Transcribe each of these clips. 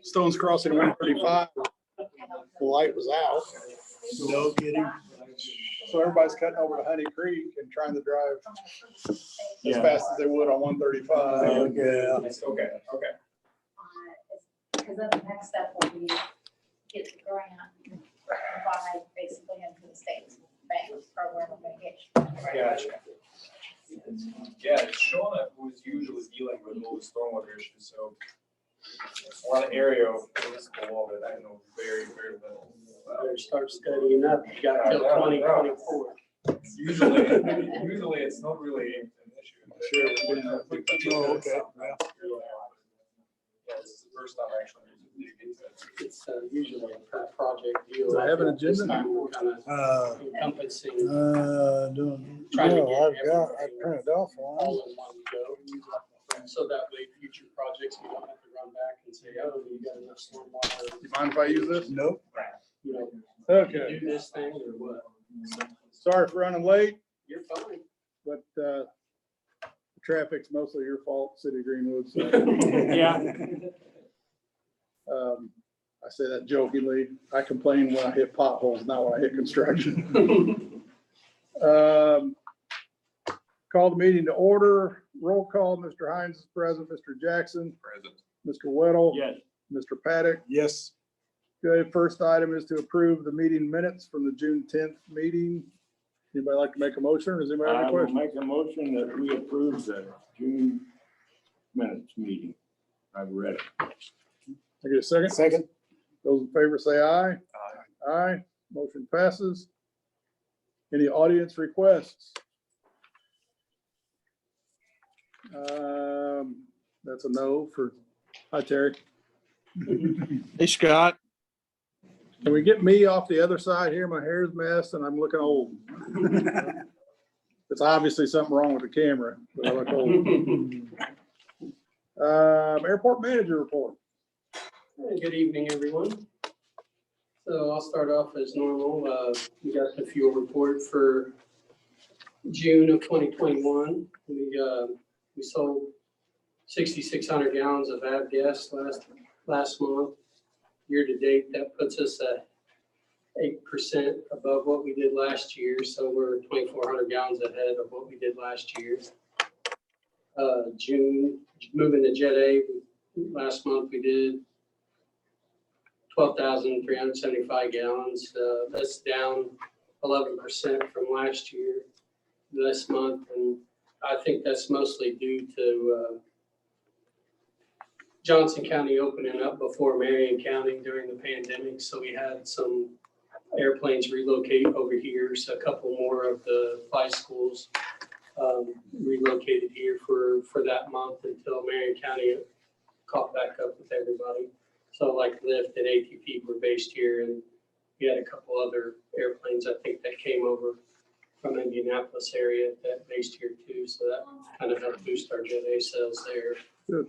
Stones Crossing 135, the light was out. No kidding. So everybody's cutting over to Honey Creek and trying to drive as fast as they would on 135. Yeah. Okay. Because then the next step will be get the grant and apply basically into the state's bank program of mitigation. Gotcha. Yeah, Shawna was usually dealing with all the stormwater issues, so one area of this below that I know very, very little. Better start studying up. You got till 2024. Usually it's not really an issue. Sure. Oh, okay. Yeah, this is the first time actually using it. It's usually a per project deal. Does it have an This agenda? time we're kind of encompassing Trying to get I printed off one. all in one go. So that way, future projects, we don't have to run back and say, oh, you got enough stormwater, You mind if I use this? Nope. you know, Okay. do this thing or what? Sorry for running late, You're fine. but the traffic's mostly your fault, City of Greenwood. So, Yeah. I say that jokingly. I complain when I hit potholes, not when I hit construction. Call the meeting to order. Roll call. Mr. Hines is present. Mr. Jackson. Present. Mr. Weddle. Yes. Mr. Paddock. Yes. Okay, first item is to approve the meeting minutes from the June 10th meeting. Anybody like to make a motion, or does anybody have I any will questions? make a motion that we approve the June minutes meeting. I've read it. I get a second? Second. Those in favor say aye. Aye. Motion passes. Any audience requests? That's a no for, hi, Terry. Hey, Scott. Can we get me off the other side here? My hair's messed and I'm looking old. It's obviously something wrong with the camera, but I look old. Airport manager report. Good evening, everyone. So I'll start off as normal. We got the fuel report for June of 2021. We sold 6,600 gallons of av gas last month. Year to date, that puts us at 8% above what we did last year. So we're 2,400 gallons ahead of what we did last year. June, moving to Jet A, last month we did 12,375 gallons. That's down 11% from last year this month. And I think that's mostly due to Johnson County opening up before Marion County during the pandemic. So we had some airplanes relocate over here. So a couple more of the fly schools relocated here for that month until Marion County caught back up with everybody. So like Lyft and ATP were based here, and we had a couple other airplanes, I think, that came over from the Indianapolis area that based here too. So that kind of helped boost our Jet A sales there. Good.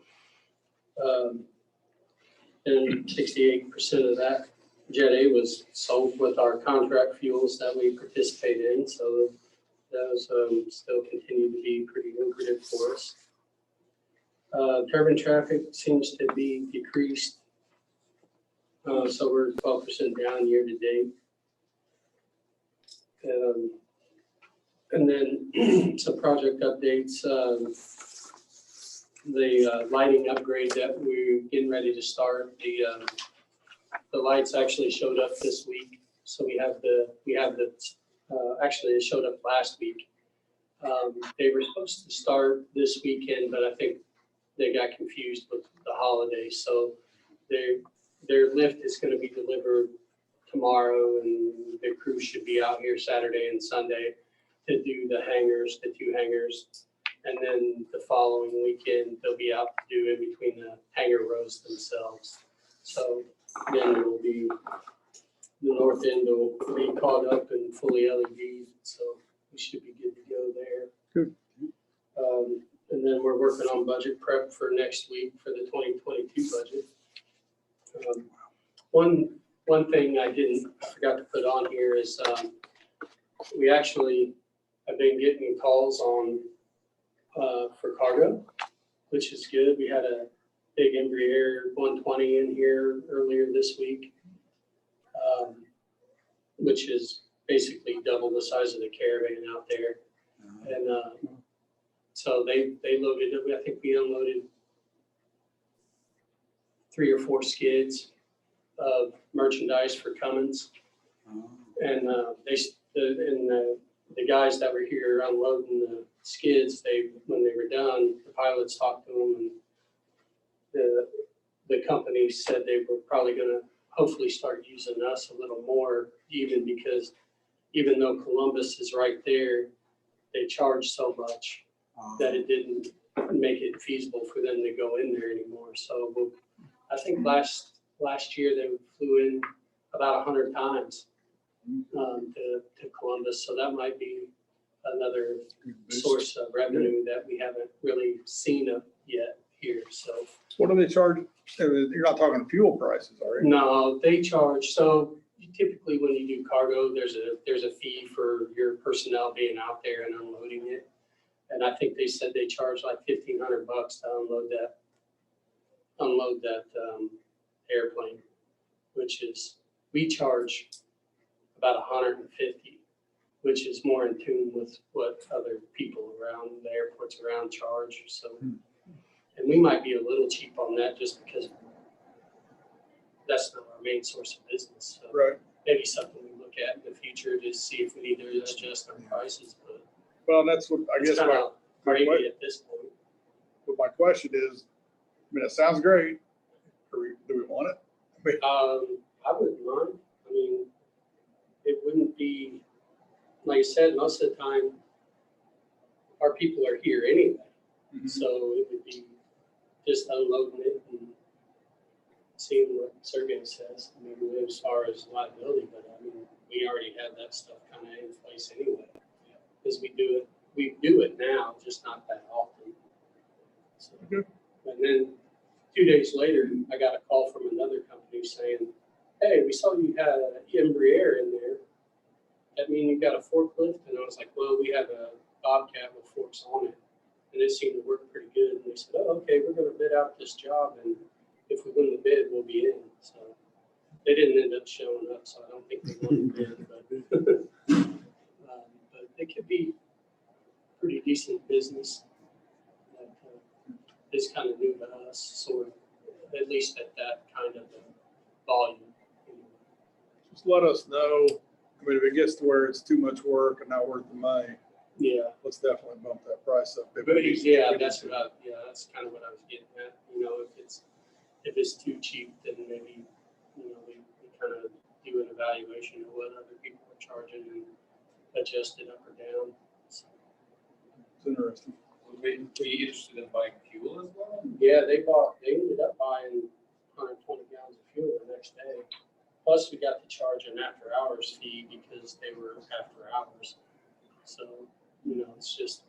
And 68% of that Jet A was sold with our contract fuels that we participate in. So those still continue to be pretty lucrative for us. Turbine traffic seems to be decreased. So we're 12% down year to date. And then some project updates. The lighting upgrade that we're getting ready to start, the lights actually showed up this week. So we have actually it showed up last week. They were supposed to start this weekend, but I think they got confused with the holidays. So their lift is going to be delivered tomorrow, and the crew should be out here Saturday and Sunday to do the hangars, the two hangars. And then the following weekend, they'll be out to do in between the hangar rows themselves. So then it will be, the north end will be caught up and fully LED. So we should be good to go there. Good. And then we're working on budget prep for next week for the 2022 budget. One thing I forgot to put on here is we actually have been getting calls on for cargo, which is good. We had big Embraer 120 in here earlier this week, which is basically double the size of the Caravan out there. And so they loaded it. I think we unloaded 3 or 4 skids of merchandise for Cummins. And the guys that were here unloading the skids, when they were done, the pilots talked to them, and the company said they were probably going to hopefully start using us a little more, because even though Columbus is right there, they charge so much that it didn't make it feasible for them to go in there anymore. So I think last year they flew in about 100 times to Columbus. So that might be another source of revenue that we haven't really seen yet here. So What do they charge? You're not talking fuel prices, are you? no, they charge. So typically when you do cargo, there's a fee for your personnel being out there and unloading it. And I think they said they charge like $1,500 to unload that airplane, which is, we charge about 150, which is more in tune with what other people around the airports around charge. So, and we might be a little cheap on that just because that's not our main source of business. So Right. maybe something we look at in the future to see if we need to adjust our prices, but Well, that's what I it's guess kind of gravy at this point. my question is, I mean, it sounds great. Do we want it? I wouldn't mind. I mean, it wouldn't be, like I said, most of the time, our people are here anyway. So it would be just unloading it and seeing what Sergey says. I mean, as far as liability, but I mean, we already have that stuff kind of in place anyway. Because we do it now, just not that often. So, Okay. and then 2 days later, I got a call from another company saying, "Hey, we saw you had an Embraer in there. That mean you got a forklift?" And I was like, "Well, we have a Bobcat with forks on it." And it seemed to work pretty good. And they said, "Oh, okay, we're going to bid out this job. And if we win the bid, we'll be in." So they didn't end up showing up. So I don't think they won the bid. But it could be pretty decent business. That is kind of new to us, sort of, at least at that kind of volume. Just let us know. I mean, if it gets to where it's too much work and not worth the money, Yeah. let's definitely bump that price up. But yeah, that's kind of what I was getting at. You know, if it's too cheap, then maybe, we kind of do an evaluation of what other people are charging and adjust it up or down. So, It's interesting. Would we be interested in buying fuel as well? yeah, they ended up buying 120 gallons of fuel the next day. Plus, we got to charge an after hours fee because they were after hours. So, it's just,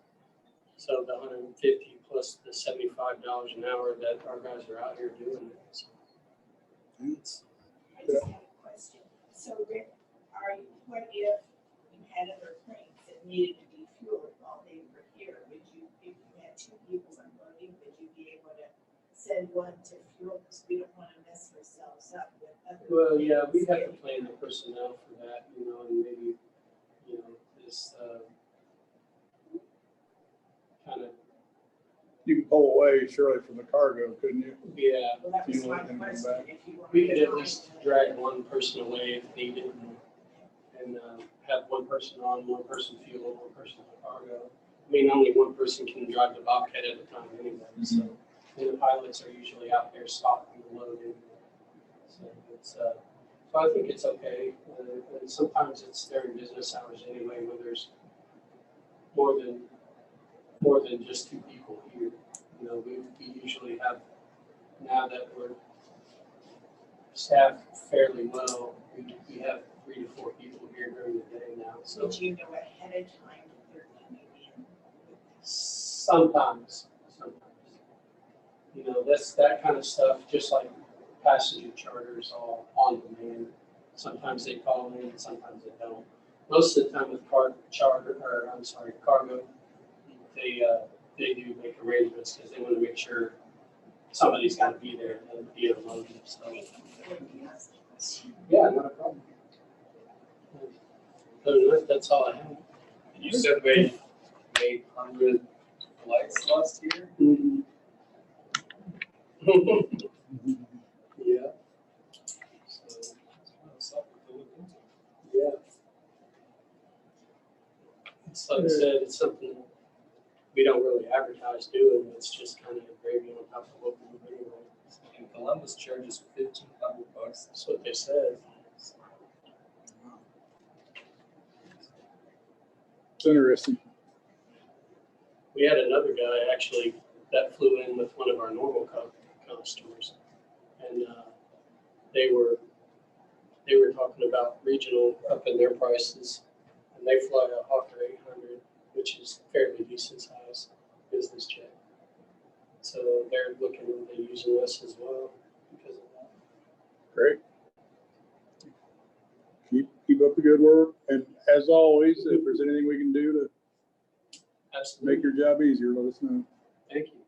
so the 150 plus the $75 an hour that our guys are out here doing it. So it's, I just have a question. So Rick, what if you had other planes that needed to be fueled while they were here? If you had 2 people unloading, would you be able to send one to fuel? Because we don't want to mess ourselves up with other. well, yeah, planes we have to getting- plan the personnel for that, and maybe, this kind of, You can pull away surely from the cargo, couldn't you? yeah, Well, that was Fuel my and then question. back. If you wanted we could to at least drag one person away if needed and have one person on, one person fuel, one person on cargo. I mean, only one person can drive the Bobcat at a time anyway, so, and the pilots are usually out there stocking the load anyway. So so I think it's okay. And sometimes it's during business hours anyway, when there's more than just 2 people here. We usually have, now that we're staffed fairly well, we have 3 to 4 people here during the day now. So Did you know ahead of time that they're coming in? sometimes. That's that kind of stuff, just like passenger charters all on demand. Sometimes they call in, sometimes they don't. Most of the time with cargo, they do make arrangements because they want to make sure somebody's gotta be there and be able to load it, so. Yeah, not a problem. Other than that, that's all I have. You said they made 100 lights last year? Yeah, So, something to look into. yeah. It's like I said, it's something we don't really advertise doing, it's just kind of a gravy on top of what we do anyway. And Columbus charges $1,500. That's what they said. It's interesting. We had another guy actually that flew in with one of our normal customers, and they were talking about regional up in their prices, and they fly a Hawker 800, which is fairly decent size business jet. So they're looking into using us as well because of that. Great. Keep up the good work. And as always, if there's anything we can do to Absolutely. make your job easier, let us know. Thank you.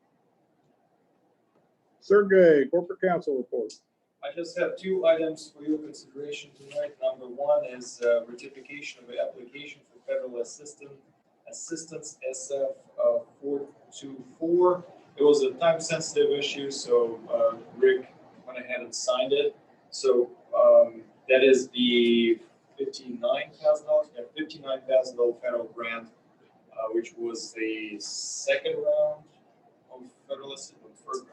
Sergey, Corporate Council report. I just have 2 items for your consideration tonight. Number 1 is ratification of the application for federal assistance SF 424. It was a time-sensitive issue, so Rick went ahead and signed it. So that is the $59,000, $59,000 federal grant, which was the second round of federal assistance, third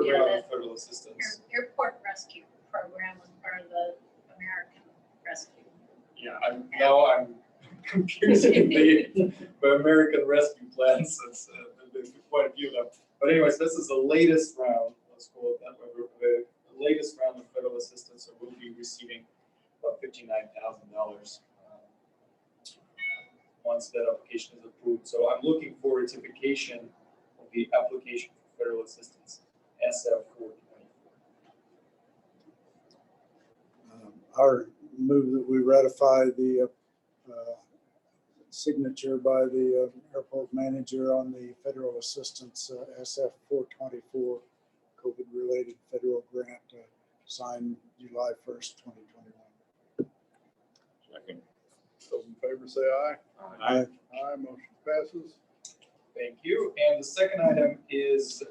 round of federal assistance. Airport rescue program was part of the American Rescue. Yeah, I'm confusing the American Rescue Plan since there's quite a few of them. But anyways, this is the latest round, let's call it that way, the latest round of federal assistance, so we'll be receiving about $59,000 once that application is approved. So I'm looking for ratification of the application for federal assistance, SF 424. Our move that we ratify the signature by the airport manager on the federal assistance SF 424 COVID-related federal grant signed July 1st, 2021. Second. Those in favor say aye. Aye. Aye, motion passes. Thank you. And the second item is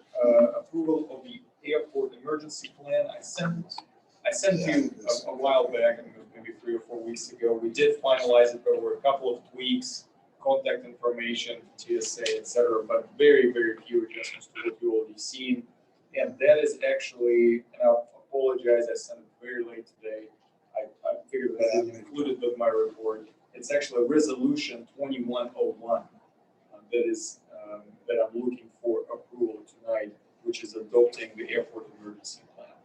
approval of the airport emergency plan. I sent you a while back, maybe 3 or 4 weeks ago. We did finalize it, but there were a couple of tweaks, contact information, TSA, et cetera, but very, very few adjustments to what you already seen. And that is actually, and I apologize, I sent it very late today. I figured that I didn't include it with my report. It's actually resolution 2101 that is that I'm looking for approval tonight, which is adopting the airport emergency plan.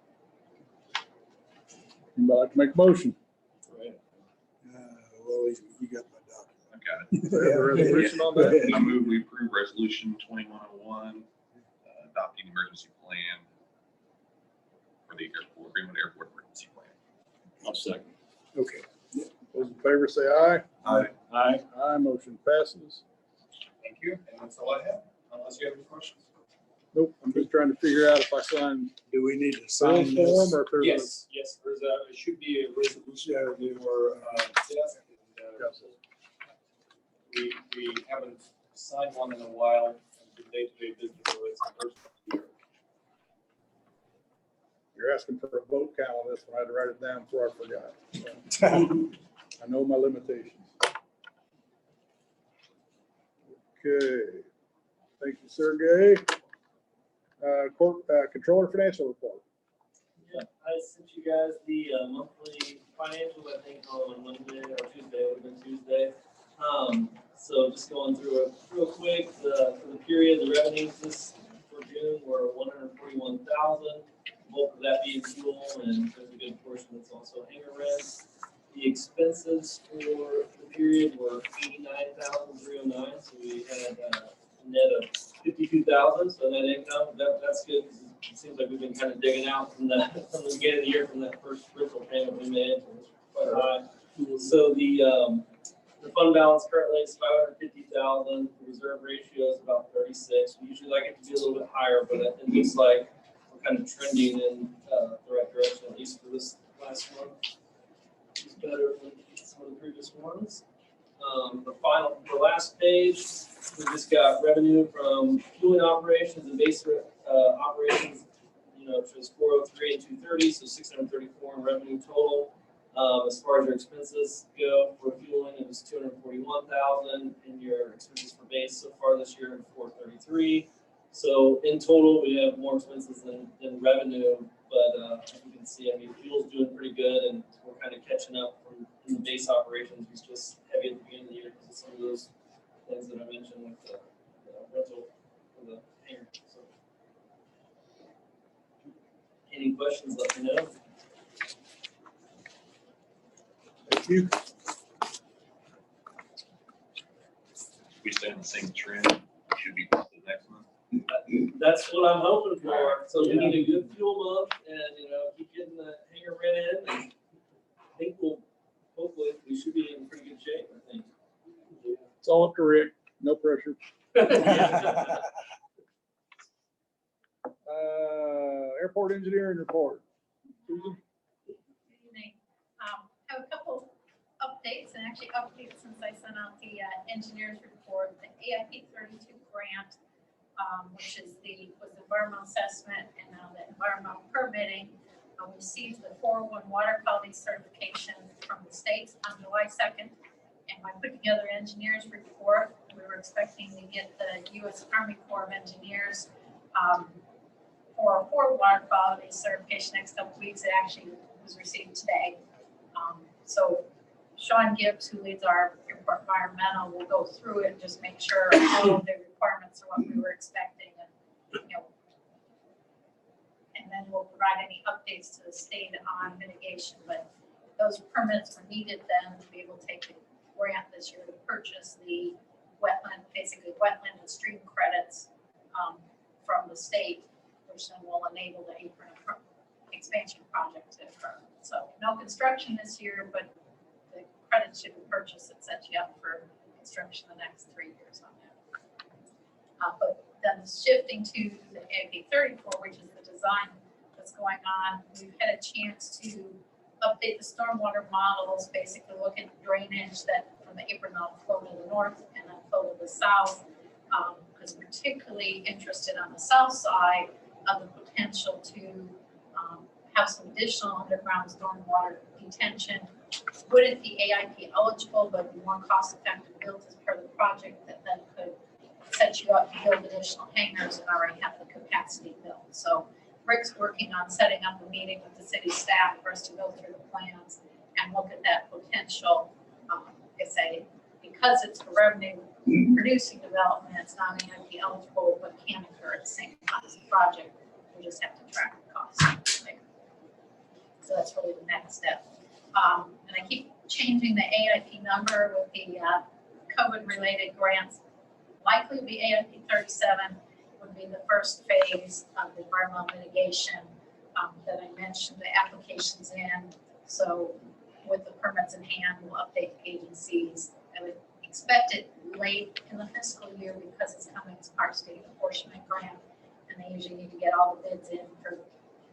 Anybody like to make a motion? Right. Well, you got my document. I've got it. We have a resolution on that? I move we approve resolution 2101, adopting emergency plan for the airport, Greenwood Airport emergency plan. I'll second. Okay. Those in favor say aye. Aye. Aye. Aye, motion passes. Thank you, and that's all I have, unless you have any questions. Nope, I'm just trying to figure out if I sign Do we need to the sign form this? or if there's Yes, there's it should be a resolution. Yeah, for, yes, and, Yes. we haven't signed one in a while, and the day-to-day business, so it's the first year. You're asking for a vote count on this one. I had to write it down before I forgot. I know my limitations. Okay. Thank you, Sergey. Controller financial report. Yeah, I sent you guys the monthly financials, I think on Monday or Tuesday, it would have been Tuesday. So just going through it real quick, for the period, the revenues this for June were 141,000. Bulk of that being fuel, and there's a good portion that's also hangar rent. The expenses for the period were 89,309, so we had a net of 52,000, so net income, that's good. It seems like we've been kind of digging out from the beginning of the year from that first rental payment we made, so it's quite high. So the The fund balance currently is 550,000. The reserve ratio is about 36. We usually like it to be a little bit higher, but it looks like we're kind of trending in the right direction, at least for this last month. It's better than some of the previous ones. The last page, we just got revenue from fueling operations and base operations, which was 403 and 230, so 634 in revenue total. As far as your expenses go for fueling, it was 241,000, and your expenses for base so far this year 433. So in total, we have more expenses than revenue, but as you can see, I mean, fuel's doing pretty good, and we're kind of catching up from in the base operations. It's just heavy at the beginning of the year because of some of those things that I mentioned with the rental for the hangar. So, any questions? Let me know. Thank you. We stay on the same trend, should be the next month. That's what I'm hoping for. So we need a good fuel month, and keep getting the hangar rent in. And I think hopefully we should be in pretty good shape. I think. It's all up to Rick. No pressure. Airport engineering report. Susan? Good evening. I have a couple updates, and actually updates since I sent out the engineer's report, the AIP 32 grant, which is was the environmental assessment and now the environmental permitting. We received the 401 water quality certification from the states on July 2nd. And I put together an engineer's report. We were expecting to get the U.S. Army Corps of Engineers for water quality certification next couple of weeks. It actually was received today. So Sean Gibbs, who leads our airport environmental, will go through it and just make sure all of the requirements are what we were expecting, and then we'll provide any updates to the state on mitigation. But those permits were needed then to be able to take the grant this year to purchase the basically wetland and stream credits from the state, which then will enable the apron expansion project to occur. So no construction this year, but the credits should be purchased and set you up for construction the next 3 years on that. But then shifting to the AIP 34, which is the design that's going on, we've had a chance to update the stormwater models, basically look at drainage that from the apron now flow to the north and then flow to the south, because particularly interested on the south side of the potential to have some additional underground stormwater detention. Wouldn't be AIP eligible, but be more cost effective built as part of the project that then could set you up to build additional hangars and already have the capacity built. So Rick's working on setting up a meeting with the city staff for us to go through the plans and look at that potential. Because it's a revenue producing development, it's not AIP eligible, but can occur at the same time as the project. We just have to track the costs later. So that's really the next step. And I keep changing the AIP number with the COVID-related grants. Likely be AIP 37 would be the first phase of the environmental mitigation that I mentioned, the applications in. So with the permits in hand, we'll update the agencies. I would expect it late in the fiscal year because it's coming as part of state apportionment grant, and they usually need to get all the bids in for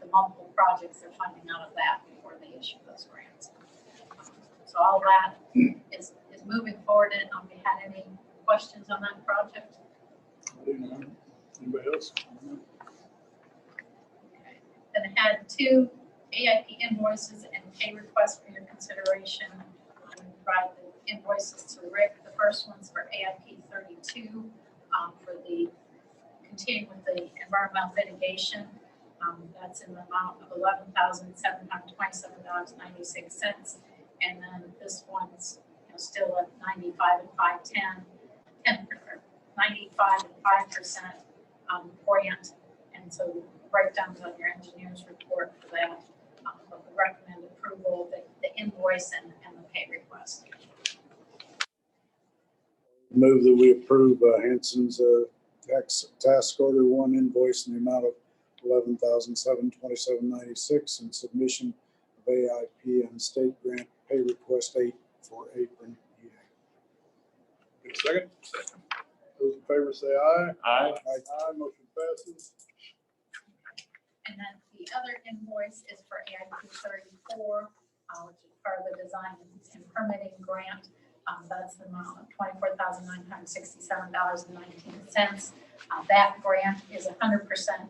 the multiple projects they're funding out of that before they issue those grants. So all that is moving forward. And have you had any questions on that project? Anybody else? Okay. Then I had 2 AIP invoices and pay requests for your consideration. We provide the invoices to Rick. The first one's for AIP 32 for the continuing with the environmental mitigation. That's in the amount of $11,727.96. And then this one's still at 95 and 510, 95 and 5% grant. And so breakdowns on your engineer's report for that. But we recommend approval of the invoice and the pay request. Move that we approve Hanson's task order 1 invoice in the amount of $11,727.96 and submission of AIP and state grant pay request 8 for apron EA. a second? Those in favor say aye. Aye. Aye, motion passes. And then the other invoice is for AIP 34, which is part of the design and permitting grant. That's the amount of $24,967.19. That grant is 100%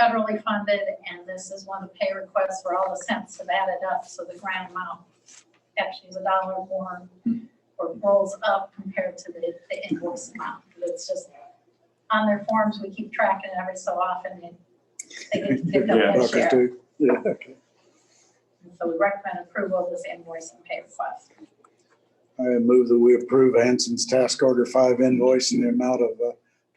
federally funded, and this is one of the pay requests where all the cents have added up, so the grant amount actually is $1 more or rolls up compared to the invoice amount. It's just on their forms, we keep tracking it every so often, and they get to pick up Yeah, their Bucket share. too. Yeah, okay. And so we recommend approval of this invoice and pay request. I move that we approve Hanson's Task Order 5 invoice in the amount of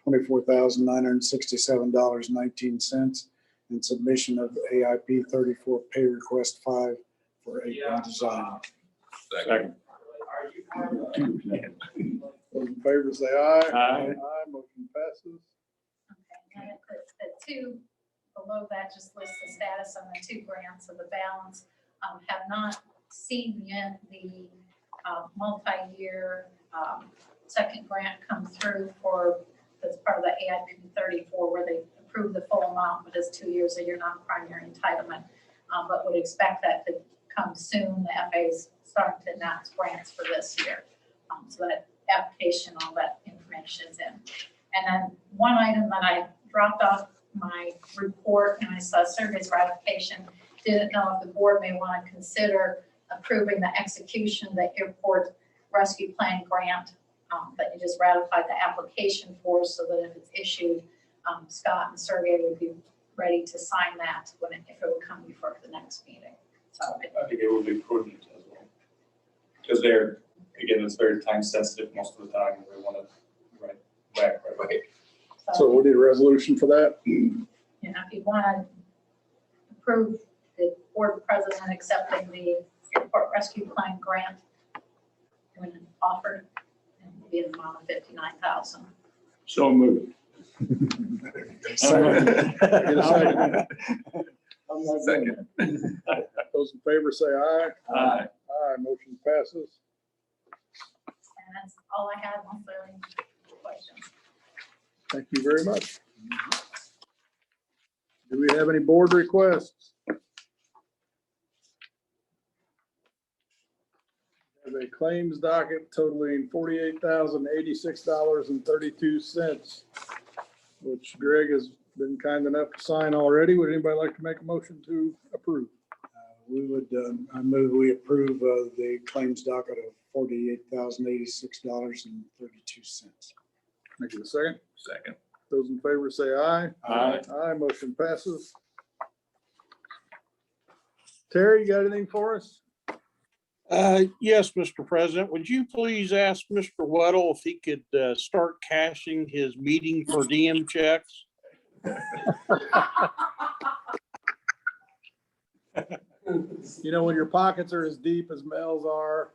$24,967.19 and submission of AIP 34 pay request 5 for apron design. Second. Those in favor say aye. Aye. Aye, motion passes. Okay, and the two below that just lists the status on the two grants of the balance. Have not seen yet the multi-year second grant come through for, as part of the AIP 34, where they approve the full amount, but it's 2 years of your non-primary entitlement. But would expect that to come soon. The FAA is starting to announce grants for this year. So that application, all that information is in. And then one item that I dropped off my report and I saw surveys ratification, didn't know if the board may want to consider approving the execution of the airport rescue plan grant that you just ratified the application for, so that if it's issued, Scott and Sergey would be ready to sign that when if it would come before the next meeting. So I think it would be prudent as well. Because they're, again, it's very time sensitive most of the time. We want to write back right away. So we need a resolution for that. You know, if you want to approve the board president accepting the airport rescue plan grant when offered, it will be an amount of $59,000. So moved. Second. Get a second. Second. Those in favor say aye. Aye. Aye, motion passes. And that's all I had, unless there are any questions. Thank you very much. Do we have any board requests? Have a claims docket totaling $48,086.32, which Greg has been kind enough to sign already. Would anybody like to make a motion to approve? We would, I move we approve the claims docket of $48,086.32. Make it a second. Second. Those in favor say aye. Aye. Aye, motion passes. Terry, you got anything for us? Yes, Mr. President, would you please ask Mr. Weddle if he could start cashing his meeting per diem checks? You know, when your pockets are as deep as Mel's are,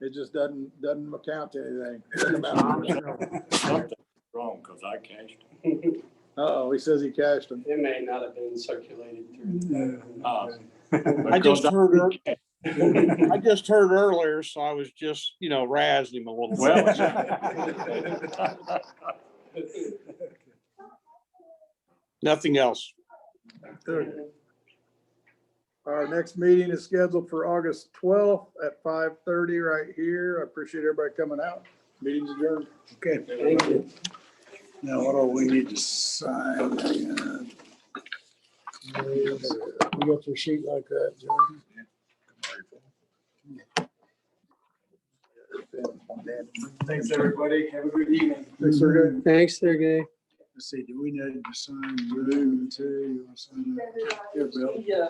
it just doesn't account to anything. Something's wrong, because I cashed. Uh-oh, he says he cashed them. It may not have been circulated through. I just heard earlier, so I was just, razzing him a little Well. bit. Nothing else. Good. Our next meeting is scheduled for August 12th at 5:30 right here. I appreciate everybody coming out. Meeting's adjourned. Okay. Thank you. Now, what do we need to sign? You got your sheet like that, Jordan? Thanks, everybody. Have a good evening. Thanks, sir. Thanks, Sergey. Let's see, do we need to sign room too? You want to sign that? Yeah, Bill. Yeah.